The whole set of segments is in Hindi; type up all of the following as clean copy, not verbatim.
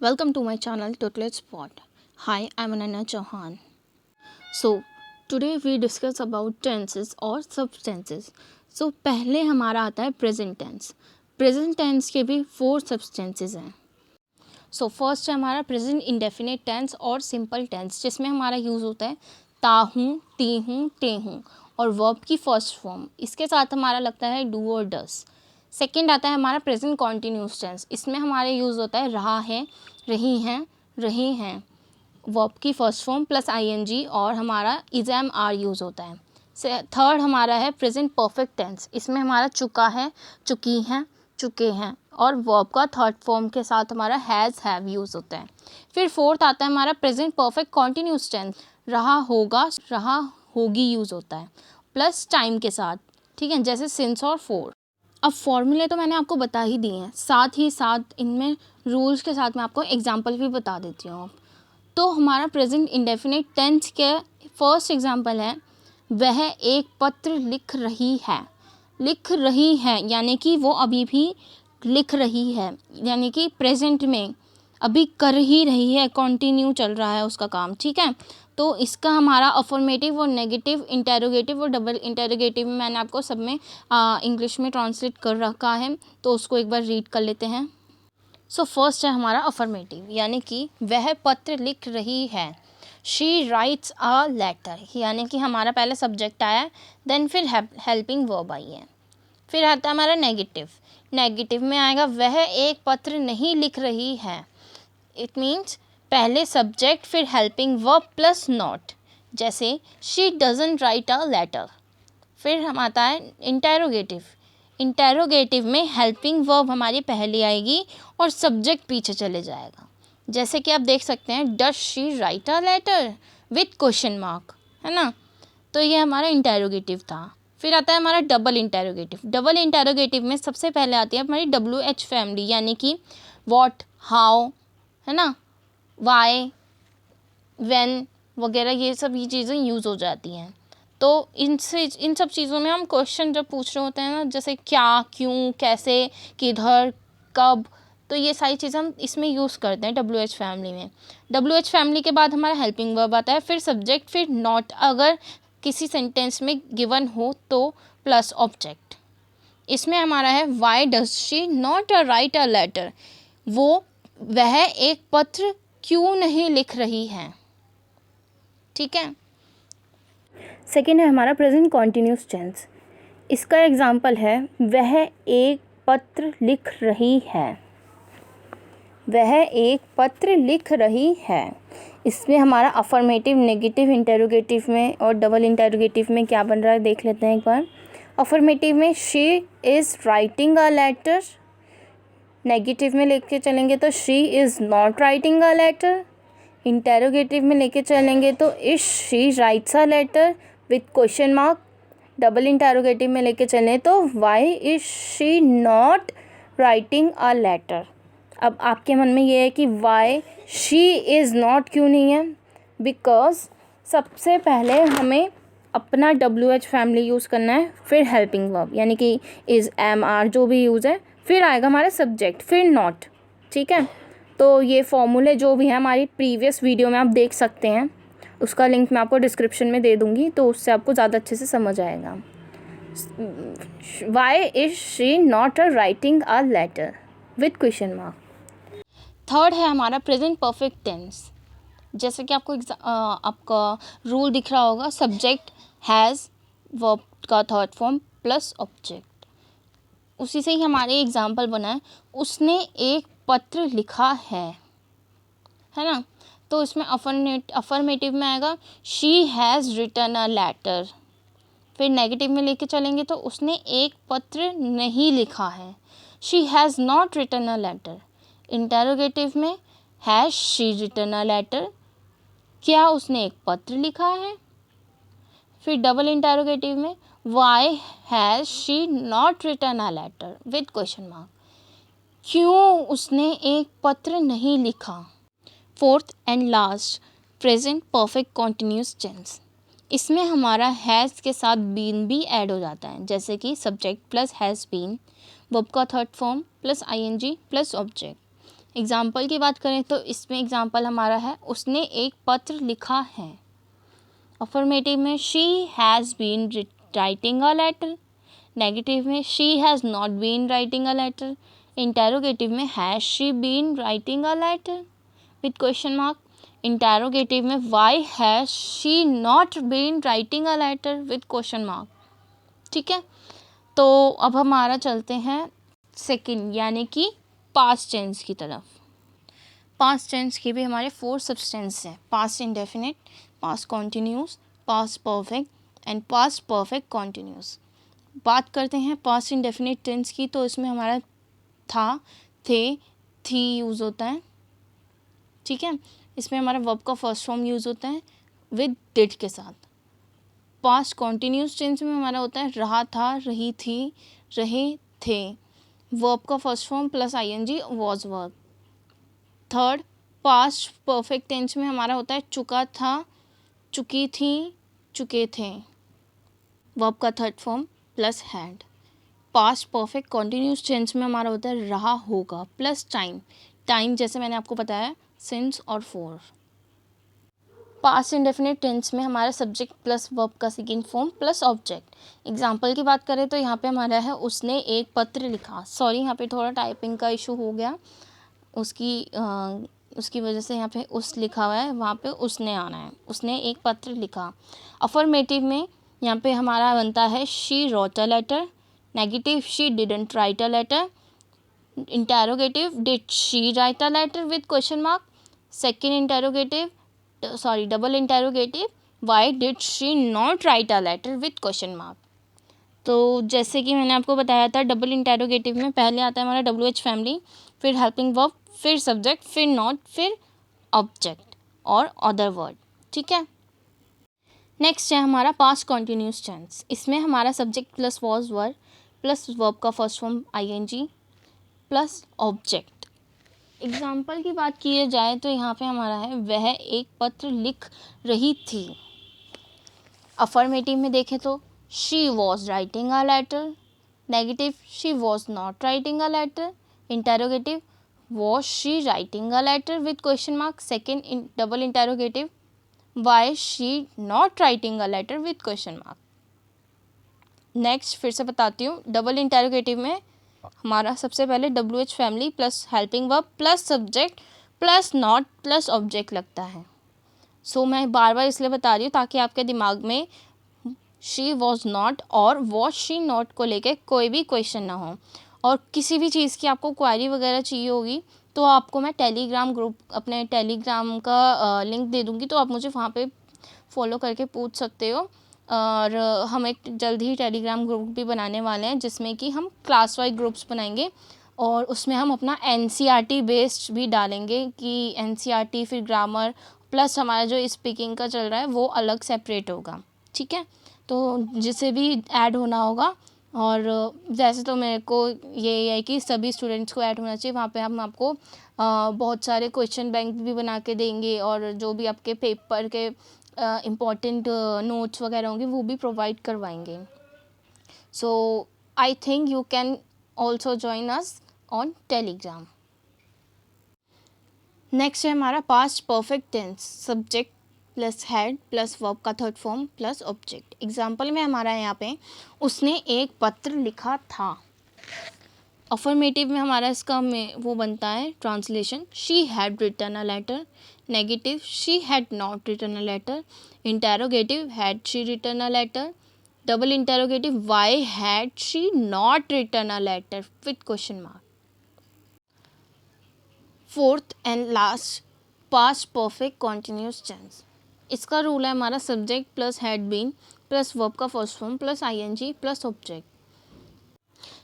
Welcome to my channel Tutelage Spot. Hi, I'm Ananya Chauhan. So, today we discuss about tenses और substances. So, पहले हमारा आता है present tense. Present tense के भी 4 substances हैं. So, first है हमारा present indefinite tense और simple tense, जिसमें हमारा यूज़ होता है ता हूँ, ती हूँ, ते हूँ और verb की फर्स्ट फॉर्म. इसके साथ हमारा लगता है do और does. सेकेंड आता है हमारा प्रेजेंट कॉन्टीन्यूस टेंस. इसमें हमारे यूज़ होता है रहा है, रही हैं, रहे हैं, वर्ब की फर्स्ट फॉर्म प्लस आईएनजी और हमारा इज एम आर यूज़ होता है. थर्ड हमारा है प्रेजेंट परफेक्ट टेंस. इसमें हमारा चुका है, चुकी हैं, चुके हैं और वर्ब का थर्ड फॉर्म के साथ हमारा हैज़ हैव यूज़ होता है. फिर फोर्थ आता है हमारा प्रेजेंट परफेक्ट कॉन्टीन्यूस टेंस. रहा होगा, रहा होगी यूज़ होता है प्लस टाइम के साथ. ठीक है, जैसे सिंस और फोर. अब फॉर्मूले तो मैंने आपको बता ही दिए हैं, साथ ही साथ इनमें रूल्स के साथ मैं आपको एग्जांपल भी बता देती हूँ. तो हमारा प्रेजेंट इंडेफिनिट टेंस के फर्स्ट एग्जांपल है वह एक पत्र लिख रही है. लिख रही है यानी कि वो अभी भी लिख रही है, यानी कि प्रेजेंट में अभी कर ही रही है, कंटिन्यू चल रहा है उसका काम. ठीक है, तो इसका हमारा अफर्मेटिव और नेगेटिव, इंटेरोगेटिव और डबल इंटेरोगेटिव मैंने आपको सब में इंग्लिश में ट्रांसलेट कर रखा है, तो उसको एक बार रीड कर लेते हैं. सो फर्स्ट है हमारा अफर्मेटिव, यानी कि वह पत्र लिख रही है. शी राइट्स अ लेटर, यानी कि हमारा पहले सब्जेक्ट आया, देन फिर हेल्पिंग वर्ब आई है. फिर आता है हमारा नेगेटिव. नेगेटिव में आएगा वह एक पत्र नहीं लिख रही है. इट मीन्स पहले सब्जेक्ट फिर हेल्पिंग वर्ब प्लस नॉट, जैसे she doesn't write a letter. फिर हम आता है इंटेरोगेटिव. इंटेरोगेटिव में हेल्पिंग वर्ब हमारी पहले आएगी और सब्जेक्ट पीछे चले जाएगा, जैसे कि आप देख सकते हैं does she write a letter with question mark, है ना. तो ये हमारा इंटेरोगेटिव था. फिर आता है हमारा डबल इंटेरोगेटिव. डबल इंटेरोगेटिव में सबसे पहले आती है हमारी WH फैमिली, यानी कि व्हाट, हाउ, है ना, वाई, व्हेन वगैरह, ये सब ये चीज़ें यूज़ हो जाती हैं. तो इन सब चीज़ों में हम क्वेश्चन जब पूछ रहे होते हैं ना, जैसे क्या, क्यों, कैसे, किधर, कब, तो ये सारी चीज़ें हम इसमें यूज़ करते हैं WH फैमिली में. WH फैमिली के बाद हमारा हेल्पिंग वर्ब आता है, फिर सब्जेक्ट, फिर नॉट अगर किसी सेंटेंस में गिवन हो तो, प्लस ऑब्जेक्ट. इसमें हमारा है why does she not write a letter, वह एक पत्र क्यों नहीं लिख रही है. ठीक है. सेकेंड है हमारा प्रेजेंट कॉन्टीन्यूस टेंस. इसका एग्जाम्पल है वह एक पत्र लिख रही है. वह एक पत्र लिख रही है. इसमें हमारा अफर्मेटिव, नेगेटिव, इंटेरोगेटिव में और डबल इंटेरोगेटिव में क्या बन रहा है देख लेते हैं एक बार. अफर्मेटिव में she is writing a letter. Negative में लेके चलेंगे तो she is not writing a letter. Interrogative में लेके चलेंगे तो is she writes a letter with question mark. Double interrogative में लेके चलें तो why is she not writing a letter. अब आपके मन में ये है कि वाई शी इज़ नॉट क्यों नहीं है, बिकॉज सबसे पहले हमें अपना WH फैमिली यूज़ करना है, फिर हेल्पिंग वर्ब यानी कि इज़, एम, आर जो भी यूज़ है, फिर आएगा हमारा सब्जेक्ट, फिर नॉट. ठीक है, तो ये फॉर्मूले जो भी है हमारी प्रीवियस वीडियो में आप देख सकते हैं, उसका लिंक मैं आपको डिस्क्रिप्शन में दे दूँगी, तो उससे आपको ज़्यादा अच्छे से समझ आएगा. Why is she not writing a letter with question mark. Third है हमारा प्रेजेंट परफेक्ट टेंस. जैसे कि आपको आपका रूल दिख रहा होगा, सब्जेक्ट, हैज़, वर्ब का थर्ड फॉर्म प्लस ऑब्जेक्ट. उसी से ही हमारे एग्जाम्पल बना है उसने एक पत्र लिखा है ना. तो इसमें अफर्मेटिव में आएगा she has written a letter. फिर नेगेटिव में लेके चलेंगे तो उसने एक पत्र नहीं लिखा है, she has not written a letter. Interrogative में has she written a letter, क्या उसने एक पत्र लिखा है. फिर डबल इंटेरोगेटिव में why has she not written a letter with question mark, क्यों उसने एक पत्र नहीं लिखा. Fourth and last present perfect continuous tense. इसमें हमारा हैज़ के साथ बीन भी ऐड हो जाता है, जैसे कि subject plus has been, verb का third form plus ING plus object. Example की बात करें तो इसमें एग्जाम्पल हमारा है उसने एक पत्र लिखा है। अफर्मेटिव में she has been writing a letter, negative में she has not been writing a letter, interrogative में has she been writing a letter with question mark, interrogative में why has she not been writing a letter with question mark. ठीक है, तो अब हमारा चलते हैं सेकंड यानी कि पास्ट टेंस की तरफ। पास्ट टेंस के भी हमारे 4 सब्सटेंस हैं, past indefinite, past continuous, past perfect and past perfect continuous. बात करते हैं पास्ट इंडेफिनिट टेंस की, तो इसमें हमारा था, थे, थी यूज़ होता है। ठीक है, इसमें हमारा वर्ब का फर्स्ट फॉर्म यूज़ होता है विद डिड के साथ। पास्ट कॉन्टिन्यूस टेंस में हमारा होता है रहा था, रही थी, रहे थे, वर्ब का first form plus ING was verb. Third, past perfect tense में हमारा होता है चुका था, चुकी थी, चुके थे, वर्ब का third form plus had. Past perfect continuous tense में हमारा होता है रहा होगा प्लस टाइम, टाइम जैसे मैंने आपको बताया सिंस और फॉर। पास्ट इंडेफिनिट टेंस में हमारा सब्जेक्ट प्लस वर्ब का second form plus object. Example की बात करें तो यहाँ पे हमारा है उसने एक पत्र लिखा। सॉरी, यहाँ पे थोड़ा टाइपिंग का इशू हो गया, उसकी वजह से यहाँ पे उस लिखा हुआ है, वहाँ पे उसने आना है। उसने एक पत्र लिखा। अफर्मेटिव में यहाँ पे हमारा बनता है she wrote a letter, negative she didn't write a letter, interrogative did she write a letter with question mark, second interrogative double interrogative why did she not write a letter with question mark. तो जैसे कि मैंने आपको बताया था डबल इंटेरोगेटिव में पहले आता है हमारा WH फैमिली, फिर हेल्पिंग वर्ब, फिर सब्जेक्ट, फिर नॉट, फिर ऑब्जेक्ट और अदर वर्ड। ठीक है, नेक्स्ट है हमारा पास्ट कॉन्टिन्यूस टेंस। इसमें हमारा subject plus was were plus verb का first form ING plus object. Example की बात की जाए तो यहाँ पे हमारा है वह एक पत्र लिख रही थी। अफर्मेटिव में देखें तो she was writing a letter, negative she was not writing a letter, interrogative was she writing a letter with question mark, second double interrogative why she not writing a letter with question mark. Next फिर से बताती हूँ, डबल इंटेरोगेटिव में हमारा सबसे पहले WH family plus helping verb plus subject plus not plus object लगता है। सो मैं बार बार इसलिए बता रही हूँ ताकि आपके दिमाग में शी वॉज नॉट और वॉज शी नॉट को लेके कोई भी क्वेश्चन ना हो। और किसी भी चीज़ की आपको क्वारी वगैरह चाहिए होगी तो आपको मैं टेलीग्राम ग्रुप, अपने टेलीग्राम का लिंक दे दूँगी, तो आप मुझे वहाँ पे फॉलो करके पूछ सकते हो। और हम एक जल्द ही टेलीग्राम ग्रुप भी बनाने वाले हैं जिसमें कि हम क्लास वाइज ग्रुप्स बनाएंगे और उसमें हम अपना NCERT बेस्ड भी डालेंगे कि NCERT फिर ग्रामर प्लस हमारा जो स्पीकिंग का चल रहा है वो अलग सेपरेट होगा। ठीक है, तो जिसे भी ऐड होना होगा, और वैसे तो मेरे को ये है कि सभी स्टूडेंट्स को ऐड होना चाहिए। वहाँ पे हम आपको बहुत सारे क्वेश्चन बैंक भी बना के देंगे और जो भी आपके पेपर के इम्पॉर्टेंट नोट्स वगैरह होंगे वो भी प्रोवाइड करवाएंगे। So I think you can also join us on Telegram. Next है हमारा past perfect tense, subject plus had plus verb का third form plus object. Example में हमारा यहाँ पे उसने एक पत्र लिखा था। अफर्मेटिव में हमारा इसका में वो बनता है translation she had written a letter, negative she had not written a letter, interrogative had she written a letter, double interrogative why had she not written a letter with question mark. Fourth and last past perfect continuous tense. इसका रूल है हमारा subject plus had been plus verb का first form plus ING plus object.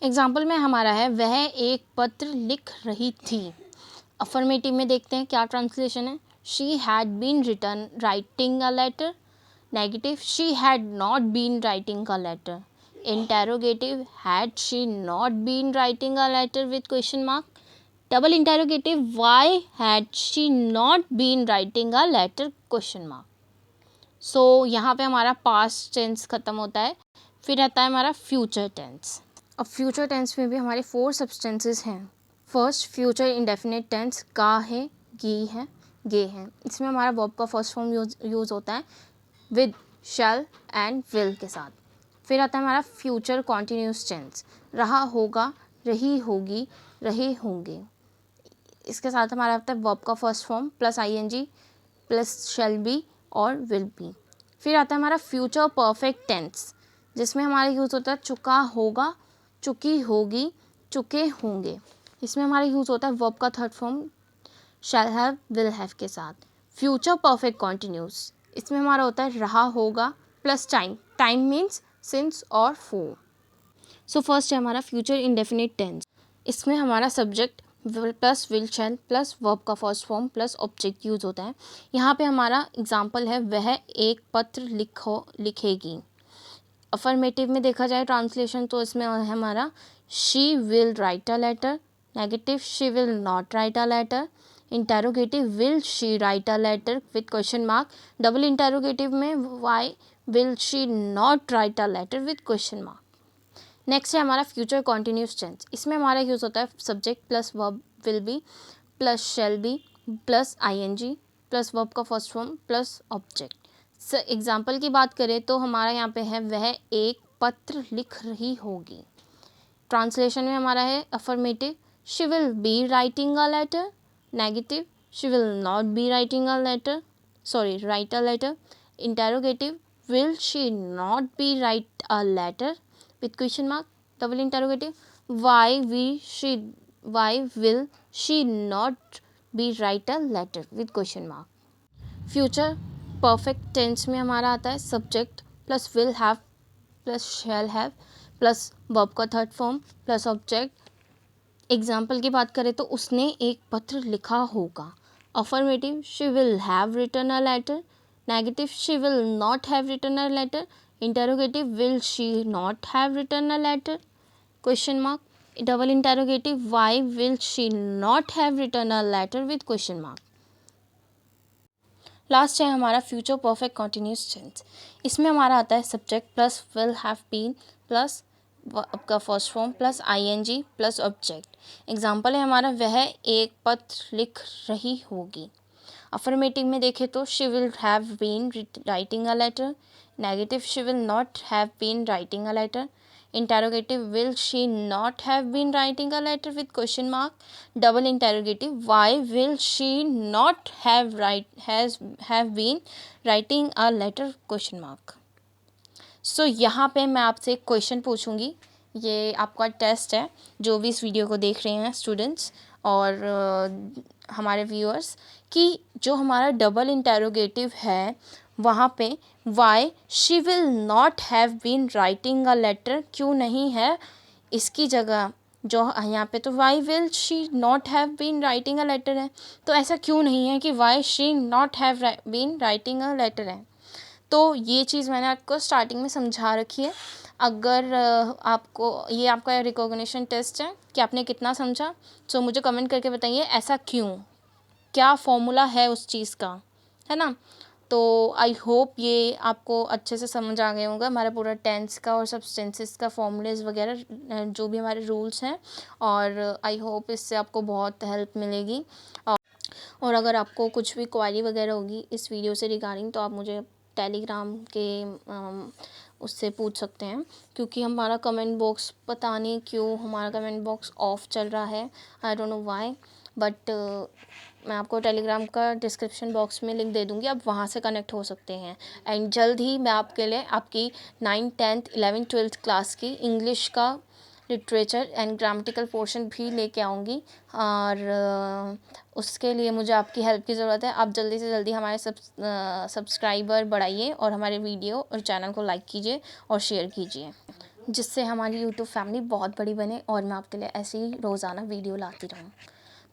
Example में हमारा है वह एक पत्र लिख रही थी। अफर्मेटिव में देखते हैं क्या ट्रांसलेशन है, she had been written writing a letter, negative she had not been writing a letter, interrogative had she not been writing a letter with question mark, double interrogative why had she not been writing a letter question mark. So यहाँ पे हमारा पास्ट टेंस ख़त्म होता है। फिर आता है हमारा फ्यूचर टेंस। अब फ्यूचर टेंस में भी हमारे 4 सब्सटेंसेस हैं, फर्स्ट फ्यूचर इंडेफिनिट टेंस का है, गी है, गे है। इसमें हमारा वर्ब का फर्स्ट फॉर्म यूज़ होता है विद, शैल एंड विल के साथ। फिर आता है हमारा फ्यूचर कॉन्टिन्यूस टेंस, रहा होगा, रही होगी, रहे होंगे। इसके साथ हमारा आता है वर्ब का first form plus ING plus shall be और विल बी। फिर आता है हमारा फ्यूचर परफेक्ट टेंस, जिसमें हमारा यूज़ होता है चुका होगा, चुकी होगी, चुके होंगे। इसमें हमारा यूज़ होता है वर्ब का third form shall have, will have के साथ। फ्यूचर परफेक्ट कॉन्टिन्यूस, इसमें हमारा होता है रहा होगा plus time, time means since और फॉर। सो फर्स्ट है हमारा फ्यूचर इंडेफिनिट टेंस। इसमें हमारा subject plus will shall plus verb का first form plus object use होता है। यहाँ पे हमारा एग्जाम्पल है वह एक पत्र लिखेगी। अफर्मेटिव में देखा जाए ट्रांसलेशन तो इसमें है हमारा she will write a letter, negative she will not write a letter, interrogative will she write a letter with question mark, double interrogative में why will she not write a letter with question mark. Next है हमारा फ्यूचर कॉन्टिन्यूस टेंस। इसमें हमारा यूज़ होता है subject plus verb will be plus shall be plus ING plus verb का first form plus object. Example की बात करें तो हमारा यहाँ पे है वह एक पत्र लिख रही होगी। ट्रांसलेशन में हमारा है affirmative she will be writing a letter, negative she will not be writing a letter, sorry write a letter, interrogative will she not be write a letter with question mark, double interrogative why will she not be write a letter with question mark. Future perfect tense में हमारा आता है subject plus will have plus shall have plus verb का third form plus object. Example की बात करें तो उसने एक पत्र लिखा होगा। Affirmative she will have written a letter, negative she will not have written a letter, interrogative will she not have written a letter, question mark, double interrogative why will she not have written a letter with question mark. Last है हमारा फ्यूचर परफेक्ट कॉन्टिन्यूस टेंस। इसमें हमारा आता है subject plus will have been plus आपका first form plus ING plus object. Example है हमारा वह एक पत्र लिख रही होगी। अफर्मेटिव में देखें तो she will have been writing a letter, negative she will not have been writing a letter, interrogative will she not have been writing a letter with question mark, double interrogative why will she not have been writing a letter question mark. So यहाँ पे मैं आपसे एक क्वेश्चन पूछूंगी, ये आपका टेस्ट है जो भी इस वीडियो को देख रहे हैं स्टूडेंट्स और हमारे व्यूअर्स, कि जो हमारा डबल इंटेरोगेटिव है वहाँ पे why she will not have been writing a letter क्यों नहीं है, इसकी जगह जो यहाँ पे तो why will she not have been writing a letter है, तो ऐसा क्यों नहीं है कि why she not have been writing a letter है। तो ये चीज़ मैंने आपको स्टार्टिंग में समझा रखी है। अगर आपको ये आपका रिकॉग्निशन टेस्ट है कि आपने कितना समझा, सो मुझे कमेंट करके बताइए ऐसा क्यों, क्या फॉर्मूला है उस चीज़ का, है ना। तो आई होप ये आपको अच्छे से समझ आ गया होगा हमारा पूरा टेंस का और सब्सटेंसेस का फॉर्मूलेज वगैरह जो भी हमारे रूल्स हैं, और आई होप इससे आपको बहुत हेल्प मिलेगी। और अगर आपको कुछ भी क्वेरी वगैरह होगी इस वीडियो से रिगार्डिंग तो आप मुझे टेलीग्राम के उससे पूछ सकते हैं, क्योंकि हमारा कमेंट बॉक्स पता नहीं क्यों हमारा कमेंट बॉक्स ऑफ चल रहा है, I don't know why, but मैं आपको टेलीग्राम का डिस्क्रिप्शन बॉक्स में लिंक दे दूँगी, आप वहाँ से कनेक्ट हो सकते हैं। एंड जल्द ही मैं आपके लिए आपकी 9th 10th 11th 12th class की इंग्लिश का लिटरेचर एंड ग्रामेटिकल पोर्शन भी लेके आऊँगी, और उसके लिए मुझे आपकी हेल्प की ज़रूरत है। आप जल्दी से जल्दी हमारे सब्सक्राइबर बढ़ाइए और हमारे वीडियो और चैनल को लाइक कीजिए और शेयर कीजिए, जिससे हमारी यूट्यूब फैमिली बहुत बड़ी बने और मैं आपके लिए ऐसे ही रोज़ाना वीडियो लाती रहूँ।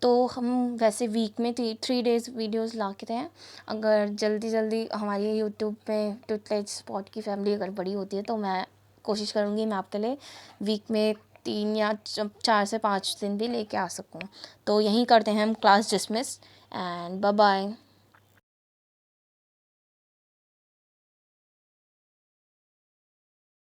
तो हम वैसे वीक में 3 डेज़ वीडियोस लाते हैं। अगर जल्दी हमारी यूट्यूब पे टुटलेज स्पॉट की फैमिली अगर बड़ी होती है तो मैं कोशिश करूँगी मैं आपके लिए वीक में 3 या 4 से 5 दिन भी लेके आ सकूँ। तो यहीं करते हैं हम class dismiss and bye bye.